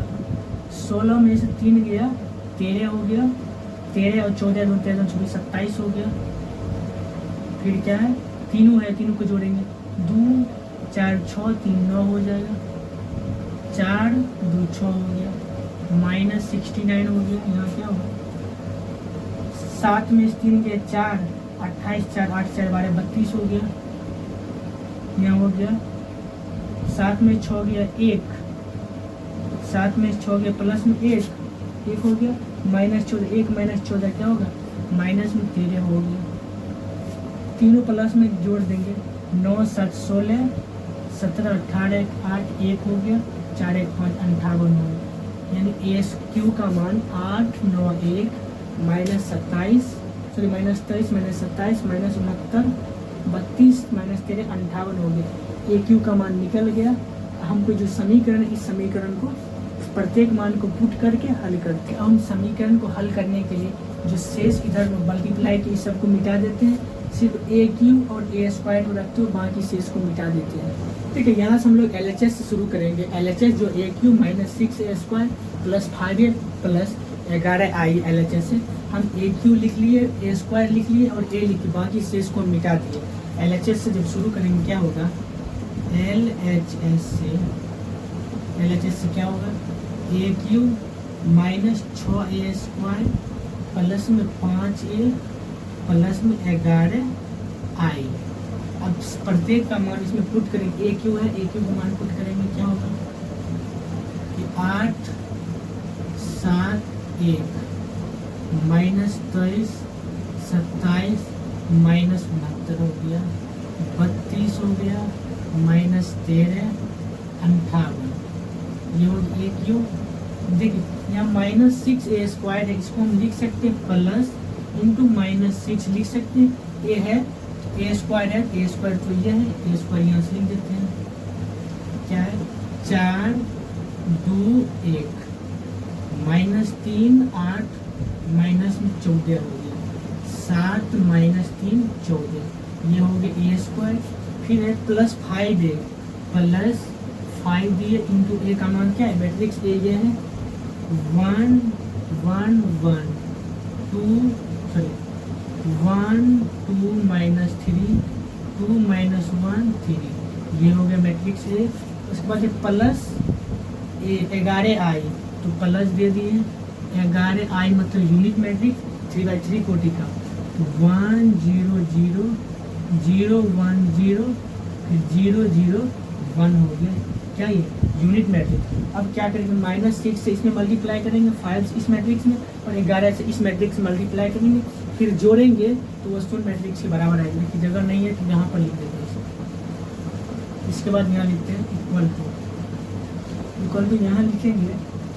16 में से 3 गया, 13 हो गया, 13 और 14 2 13 24 27 हो गया। फिर क्या है, तीनों है, तीनों को जोड़ेंगे, 2 4 6 3 9 हो जाएगा, 4 2 6 हो गया, -69 हो गया। यहाँ क्या होगा, 7 में से 3 गया 4, 28 4 8 4 12 32 हो गया। यहाँ हो गया 7 में 6 गया 1, 7 में 6 गया प्लस में 1 हो गया, -14 1 -14 क्या होगा, माइनस में 13 हो गया। तीनों प्लस में जोड़ देंगे, 9 7 16 17 18 8 1 हो गया, 4 1 5 58 हो गया। यानी एस क्यू का मान 8 9 1 -27 -23 -27 -69 32 -13 58 हो गया। ए क्यू का मान निकल गया। हमको जो समीकरण, इस समीकरण को प्रत्येक मान को पुट करके हल करते हैं। हम समीकरण को हल करने के लिए जो शेष इधर मल्टीप्लाई के इस सबको मिटा देते हैं, सिर्फ ए क्यू और ए स्क्वायर को रखते हो, बाकी शेष को मिटा देते हैं। ठीक है, यहाँ से हम लोग LHS से शुरू करेंगे। LHS जो ए Q -6a² + 5a + 11i LHS से हम ए क्यू लिख लिए, ए स्क्वायर लिख लिए और ए लिख लिए, बाकी शेष को मिटा दिए। LHS से जब शुरू करेंगे क्या होगा, LHS से क्या होगा, ए क्यू -6a² प्लस में 5a प्लस में 11i। अब प्रत्येक का मान इसमें पुट करेंगे, ए क्यू है, ए क्यू का मान पुट करेंगे, क्या होगा कि 8 7 1 -23 27 -69 हो गया, 32 हो गया, -13 58। ये हो ए क्यू। देखिए यहाँ -6a² है, इसको हम लिख सकते हैं प्लस इंटू -6 लिख सकते हैं। ए है ए स्क्वायर है, ए स्क्वायर तो ये है, ए स्क्वायर यहाँ से लिख देते हैं, क्या है 4 2 1 -3 8 -14 हो गया, 7 -3 14, ये हो गया ए स्क्वायर। फिर है +5a प्लस 5a इंटू ए का मान क्या है, मैट्रिक्स ए ये है 1 1 1 2 2 -3 2 -1 3, ये हो गया मैट्रिक्स ए। उसके बाद प्लस 11i, तो प्लस दे दिए, 11i मतलब यूनिट मैट्रिक्स, 3/3 कोटि का, 1 0 0 0 1 0 फिर 0 0 1 हो गया। क्या ये यूनिट मैट्रिक्स। अब क्या करेंगे, -6 से इसमें मल्टीप्लाई करेंगे, 5 से इस मैट्रिक्स में और 11 से इस मैट्रिक्स में मल्टीप्लाई करेंगे, फिर जोड़ेंगे तो वो शून्य मैट्रिक्स के बराबर आएगी। लेकिन जगह नहीं है तो यहाँ पर लिख देते हैं इसे। इसके बाद यहाँ लिखते हैं इक्वल टू यहाँ लिखेंगे,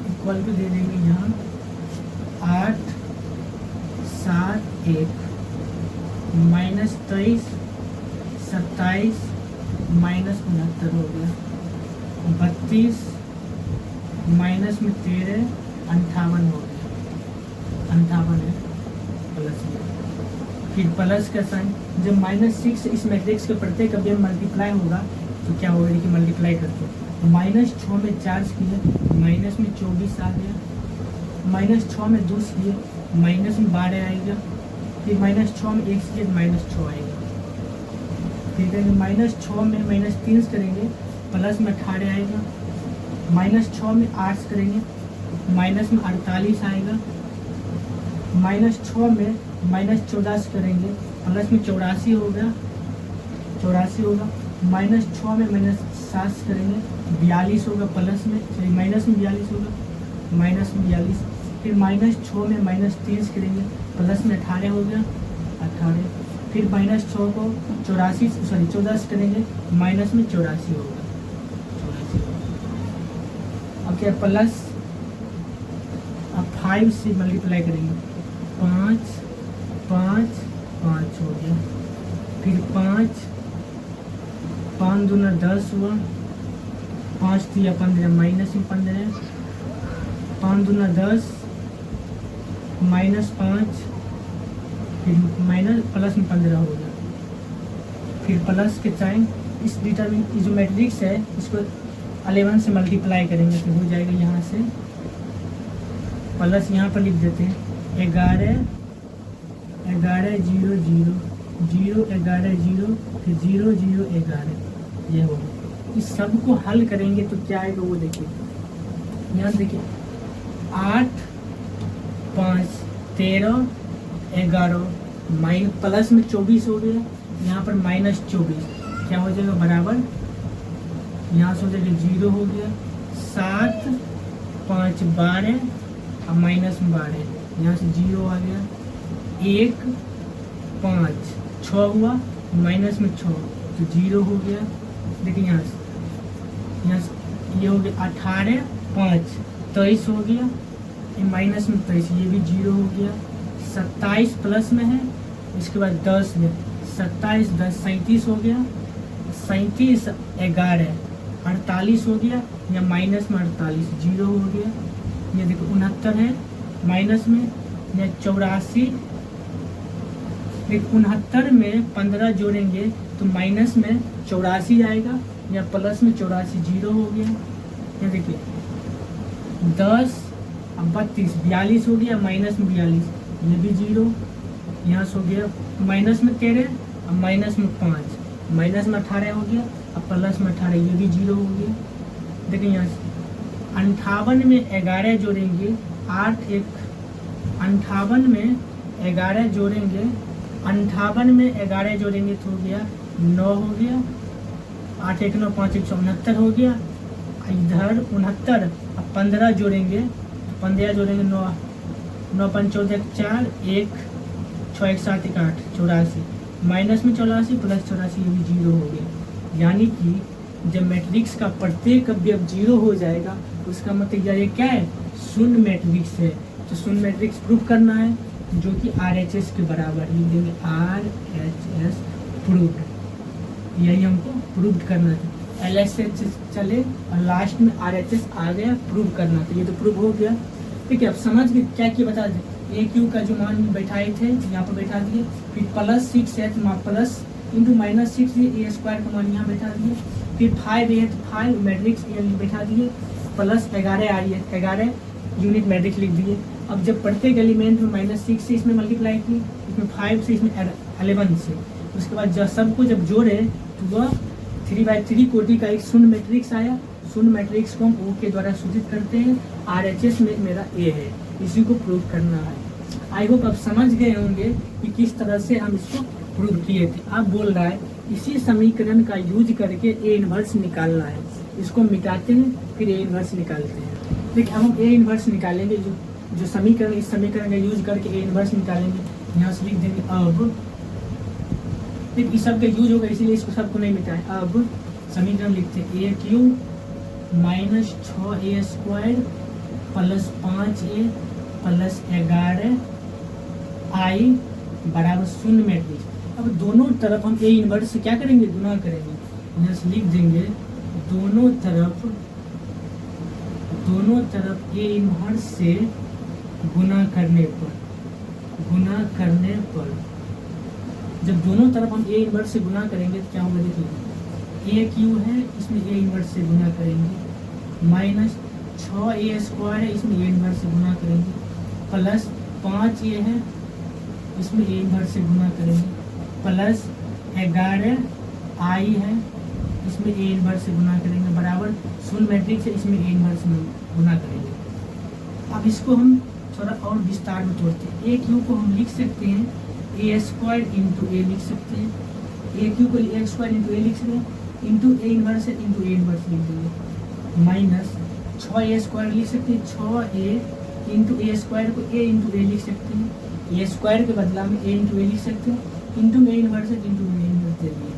इक्वल टू दे देंगे यहाँ 8 7 1 -23 27 -69 हो गया, 32 माइनस में 13 58 हो गया, 58 है प्लस में। फिर प्लस का साइन, जब -6 इस मैट्रिक्स के प्रत्येक अवयव मल्टीप्लाई होगा तो क्या होगा, देखिए मल्टीप्लाई करते -6 में 4 किए, माइनस में 24 आ गया, -6 में 2 किए, माइनस में 12 आएगा, फिर -6 में 1 किए -6 आएगा। फिर करेंगे -6 में -3 करेंगे, प्लस में 18 आएगा, -6 में 8 करेंगे, माइनस में 48 आएगा, -6 में -14 करेंगे, प्लस में 84 होगा, 84 होगा, -6 में -7 करेंगे, 42 होगा, प्लस में माइनस में 42 होगा, माइनस में 42, फिर -6 में -23 करेंगे, प्लस में 18 हो गया, 18, फिर -6 को 14 करेंगे, माइनस में 84 होगा, 84 होगा। अब क्या प्लस, अब 5 से मल्टीप्लाई करेंगे, 5 5 5 हो गया, फिर 5 5 दूना 10 हुआ, 5 3 15 माइनस में 15, 5 दूना 10 -5 फिर माइनस प्लस में 15 हो गया, फिर प्लस के साइन, इस डिटरमिन जो मैट्रिक्स है इसको 11 से मल्टीप्लाई करेंगे तो हो जाएगा, यहाँ से प्लस यहाँ पर लिख देते हैं 11 11 0 0 0 11 0 फिर 0 0 11, ये होगा। इस सब को हल करेंगे तो क्या आएगा वो देखिए, यहाँ देखिए 8 5 13 11 प्लस में 24 हो गया, यहाँ पर -24 क्या हो जाएगा बराबर, यहाँ से हो जाएगा 0 हो गया, 7 5 12 और माइनस में 12, यहाँ से 0 आ गया, 1 5 6 हुआ, माइनस में 6 तो 0 हो गया। देखिए यहाँ से ये हो गया 18 5 23 हो गया, माइनस में 23 ये भी 0 हो गया, 27 प्लस में है, इसके बाद 10 में 27 10 37 हो गया, 37 11 48 हो गया, या माइनस में 48 0 हो गया, ये देखो 69 है, माइनस में या 84, देखो 69 में 15 जोड़ेंगे तो माइनस में 84 आएगा, या प्लस में 84 0 हो गया, ये देखिए 10 अब 32 42 हो गया, माइनस में 42 ये भी 0, यहाँ से हो गया माइनस में 13 अब माइनस में 5, माइनस में 18 हो गया, अब प्लस में 18 ये भी 0 हो गया। देखिए यहाँ से 58 में 11 जोड़ेंगे, 8 1 58 में 11 जोड़ेंगे, 58 में 11 जोड़ेंगे तो हो गया 9 हो गया, 8 1 9 5 1 69 हो गया, इधर 69 अब 15 जोड़ेंगे, 15 जोड़ेंगे 9 9 5 14 4 1 6 1 7 1 8 84, माइनस में 84 प्लस 84 ये भी 0 हो गया। यानी कि जब मैट्रिक्स का प्रत्येक अवयव 0 हो जाएगा उसका मतलब ये क्या है, शून्य मैट्रिक्स है। तो शून्य मैट्रिक्स प्रूफ करना है जो कि RHS के बराबर, लिख देंगे RHS प्रूव्ड, यही हमको प्रूव करना था। LHS चले और लास्ट में RHS आ गया, प्रूव करना था, ये तो प्रूव हो गया। ठीक है, अब समझ गए क्या क्या बता दें। AQ का जो मान बैठाए थे यहाँ पर बैठा दिए, फिर +6 है तो प्लस इंटू -6 ये A² का मान यहाँ बैठा दिए, फिर 5 है तो 5 मैट्रिक्स बैठा दिए, प्लस 11 आ रही है 11 यूनिट मैट्रिक्स लिख दिए। अब जब प्रत्येक एलिमेंट में -6 से इसमें मल्टीप्लाई किए, इसमें 5 से इसमें 11 से, उसके बाद जब सबको जब जोड़े तो वह 3/3 कोटि का एक शून्य मैट्रिक्स आया। शून्य मैट्रिक्स को हम O के द्वारा सूचित करते हैं, RHS में मेरा A है, इसी को प्रूव करना है। आई होप आप समझ गए होंगे कि किस तरह से हम इसको प्रूव किए थे। अब बोल रहा है इसी समीकरण का यूज करके ए इनवर्स निकालना है। इसको मिटाते हैं फिर ए इनवर्स निकालते हैं। देखिए अब हम ए इनवर्स निकालेंगे, जो समीकरण, इस समीकरण का यूज करके ए इनवर्स निकालेंगे। यहाँ से लिख देंगे अब, फिर इस सब का यूज होगा इसीलिए इसको सबको नहीं मिटाए। अब समीकरण लिखते हैं A cube minus 6a² plus 5a plus 11 I बराबर 0 मैट्रिक्स। अब दोनों तरफ हम ए इनवर्स से क्या करेंगे, गुना करेंगे। यहाँ से लिख देंगे दोनों तरफ ए इनवर्स से गुना करने पर जब दोनों तरफ हम ए इनवर्स से गुना करेंगे तो क्या होगा, देखिए ए क्यू है, इसमें ए इनवर्स से गुना करेंगे, माइनस 6a² है, इसमें ए इनवर्स से गुना करेंगे, प्लस 5a है, इसमें ए इनवर्स से गुना करेंगे, प्लस 11 आई है, इसमें ए इनवर्स से गुना करेंगे, बराबर 0 मैट्रिक्स है, इसमें ए इनवर्स में गुना करेंगे। अब इसको हम थोड़ा और विस्तार में तोड़ते हैं। ए क्यू को हम लिख सकते हैं a² इंटू ए लिख सकते हैं, ए क्यू को a² इंटू ए लिख सकते हैं, इंटू ए इनवर्स है, इंटू ए इनवर्स लिख देंगे, माइनस 6a² लिख सकते हैं, 6a इंटू a² को a इंटू ए लिख सकते हैं, a² के बदला में a इंटू ए लिख सकते हैं, इंटू ए इनवर्स है, इंटू ए इनवर्स दे दिए,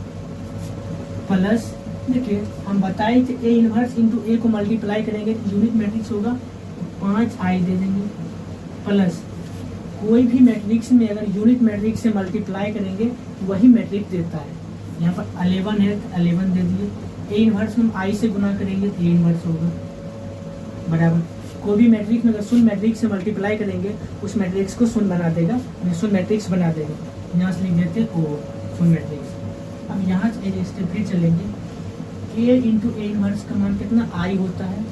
प्लस देखिए हम बताए थे ए इनवर्स इंटू ए को मल्टीप्लाई करेंगे तो यूनिट मैट्रिक्स होगा, तो 5i दे देंगे, प्लस कोई भी मैट्रिक्स में अगर यूनिट मैट्रिक्स से मल्टीप्लाई करेंगे तो वही मैट्रिक्स देता है। यहाँ पर 11 है तो 11 दे दिए, ए इनवर्स में हम आई से गुना करेंगे तो ए इनवर्स होगा, बराबर कोई भी मैट्रिक्स में अगर 0 मैट्रिक्स से मल्टीप्लाई करेंगे उस मैट्रिक्स को 0 बना देगा, 0 मैट्रिक्स बना देगा। यहाँ से लिख देते हैं ओ 0 मैट्रिक्स। अब यहाँ से एक स्टेप फिर चलेंगे, ए इंटू ए इनवर्स का मान कितना आई होता है,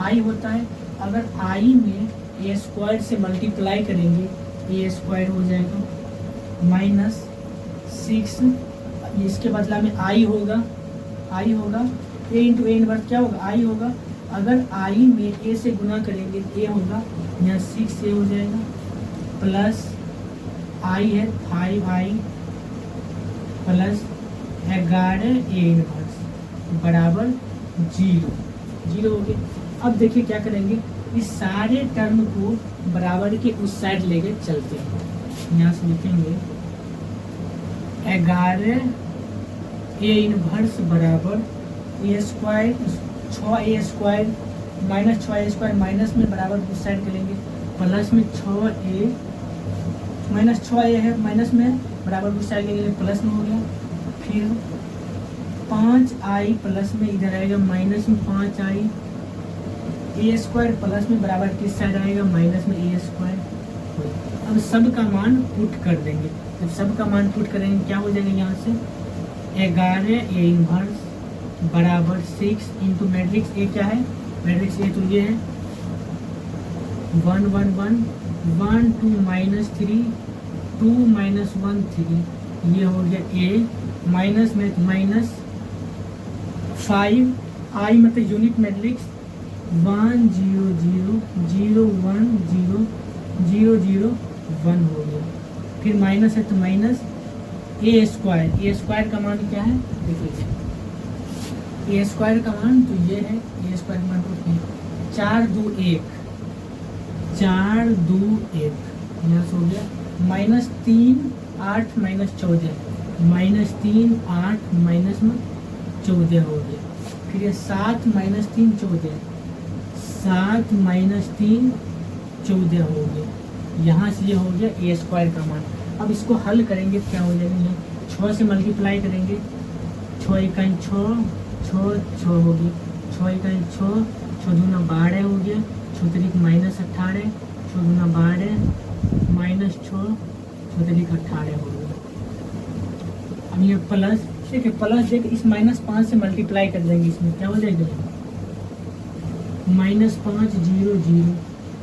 आई होता है, अगर आई में a² से मल्टीप्लाई करेंगे a² हो जाएगा माइनस 6, इसके बदला में आई होगा a इंटू ए इनवर्स क्या होगा, आई होगा, अगर आई में a से गुना करेंगे तो a होगा, यहाँ 6a हो जाएगा, प्लस आई है 5i प्लस 11 ए इनवर्स बराबर 0 हो गया। अब देखिए क्या करेंगे, इस सारे टर्म को बराबर के उस साइड लेके चलते हैं। यहाँ से लिखेंगे 11 ए इनवर्स बराबर a² 6a² minus 6a² minus में बराबर उस साइड करेंगे, प्लस में 6a माइनस 6a है, माइनस में बराबर उस साइड लेंगे, प्लस में हो गया, फिर 5i प्लस में इधर आएगा माइनस में 5i, a² प्लस में बराबर किस साइड आएगा, माइनस में a²। अब सब का मान पुट कर देंगे, जब सब का मान पुट करेंगे क्या हो जाएगा, यहाँ से 11 ए इनवर्स बराबर 6 इंटू मैट्रिक्स ए क्या है, मैट्रिक्स ए तो ये है 1 1 1 1 2 माइनस 3 2 माइनस 1 3, ये हो गया ए, माइनस में माइनस 5 आई मतलब यूनिट मैट्रिक्स 1 0 0 0 1 0 0 0 1 हो गया, फिर माइनस है तो माइनस a² का मान क्या है, देखिए a² का मान तो ये है, a² का मान तो 4 2 1 4 2 1 यहाँ से हो गया, माइनस 3 8 माइनस 14 माइनस 3 8 माइनस में 14 हो गया, फिर ये 7 माइनस 3 14 7 माइनस 3 14 हो गया, यहाँ से ये हो गया a² का मान। अब इसको हल करेंगे क्या हो जाएगा, 6 से मल्टीप्लाई करेंगे, 6 इकाई 6 6 6 हो गया, 6 इकाई 6 6 दूना 12 हो गया, 6 तरीक माइनस 18 6 दूना 12 माइनस 6 6 तरीक 18 हो गया। अब ये प्लस, देखिए प्लस देख इस माइनस 5 से मल्टीप्लाई कर देंगे, इसमें क्या हो जाएगा, माइनस 5 0 0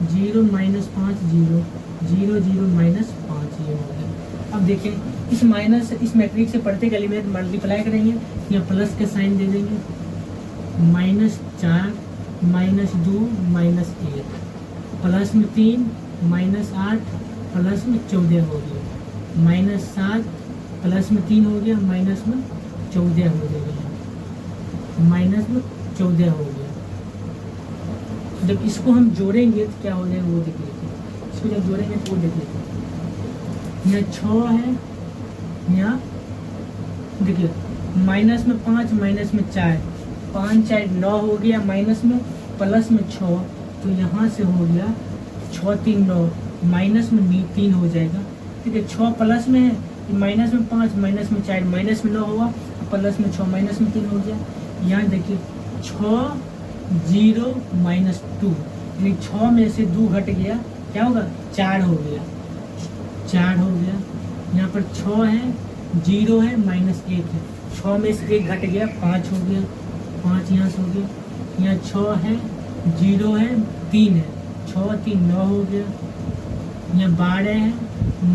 0 माइनस 5 0 0 0 माइनस 5 ये हो गया। अब देखें इस माइनस इस मैट्रिक्स से प्रत्येक एलिमेंट मल्टीप्लाई करेंगे, या प्लस का साइन दे देंगे, माइनस 4 माइनस 2 माइनस 1 प्लस में 3 माइनस 8 प्लस में 14 हो गया, -7 प्लस में 3 हो गया, माइनस में 14 हो जाएगा, माइनस में 14 हो गया। जब इसको हम जोड़ेंगे तो क्या हो जाएगा वो देख लेते हैं। इसको जब जोड़ेंगे तो वो देख लेते हैं। यहाँ 6 है, यहाँ देखिए माइनस में 5 माइनस में 4, 5 4 9 हो गया, माइनस में प्लस में 6, तो यहाँ से हो गया 6 3 9, माइनस में 3 हो जाएगा। ठीक है, 6 प्लस में है, माइनस में 5 माइनस में 4 माइनस में 9 हुआ, प्लस में 6 माइनस में 3 हो गया। यहाँ देखिए 6 0 -2, यानी 6 में से 2 घट गया, क्या होगा 4 हो गया, 4 हो गया। यहाँ पर 6 है, 0 है, -1 है, 6 में से 1 घट गया, 5 हो गया, 5 यहाँ से हो गया। यहाँ 6 है, 0 है, 3 है, 6 3 9 हो गया। यहाँ 12 है,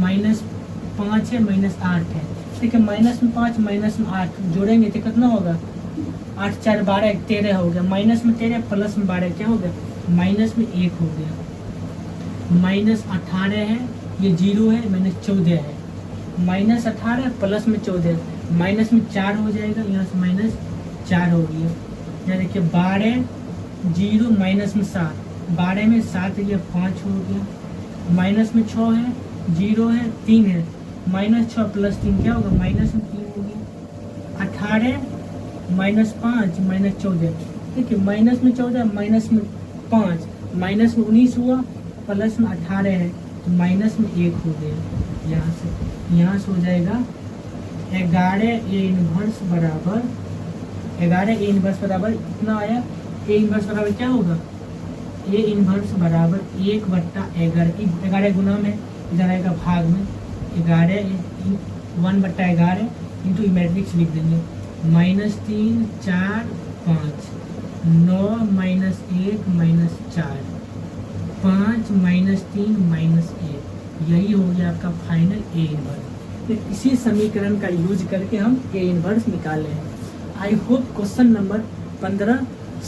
-5 है, -8 है। ठीक है, माइनस में 5 माइनस में 8 जोड़ेंगे तो कितना होगा, 8 4 12 13 हो गया, माइनस में 13 प्लस में 12 क्या हो गया, माइनस में 1 हो गया। -18 है, ये 0 है, -14 है, -18 प्लस में 14, माइनस में 4 हो जाएगा, यहाँ से -4 हो गया। यहाँ देखिए 12 0 माइनस में 7, 12 में 7 ये 5 हो गया, माइनस में 6 है, 0 है, 3 है, -6 प्लस 3 क्या होगा, -3 हो गया। 18 -5 -14, ठीक है, माइनस में 14 माइनस में 5 माइनस में 19 हुआ, प्लस में 18 है तो माइनस में 1 हो गया। यहाँ से हो जाएगा 11 A इनवर्स बराबर, 11 A इनवर्स बराबर कितना आया, A इनवर्स बराबर क्या होगा, A इनवर्स बराबर 1/11, 11 गुना में इधर आएगा भाग में, 11 1/11 इंटू मैट्रिक्स लिख देंगे, -3 4 5 9 -1 -4 5 -3 -1, यही हो गया आपका फाइनल A इनवर्स। तो इसी समीकरण का यूज करके हम A इनवर्स निकाले हैं। आई होप क्वेश्चन नंबर 15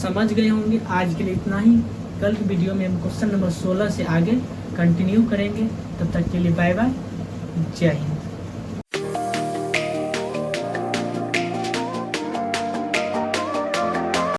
समझ गए होंगे। आज के लिए इतना ही, कल की वीडियो में हम क्वेश्चन नंबर 16 से आगे कंटिन्यू करेंगे। तब तक के लिए बाय बाय, जय हिंद।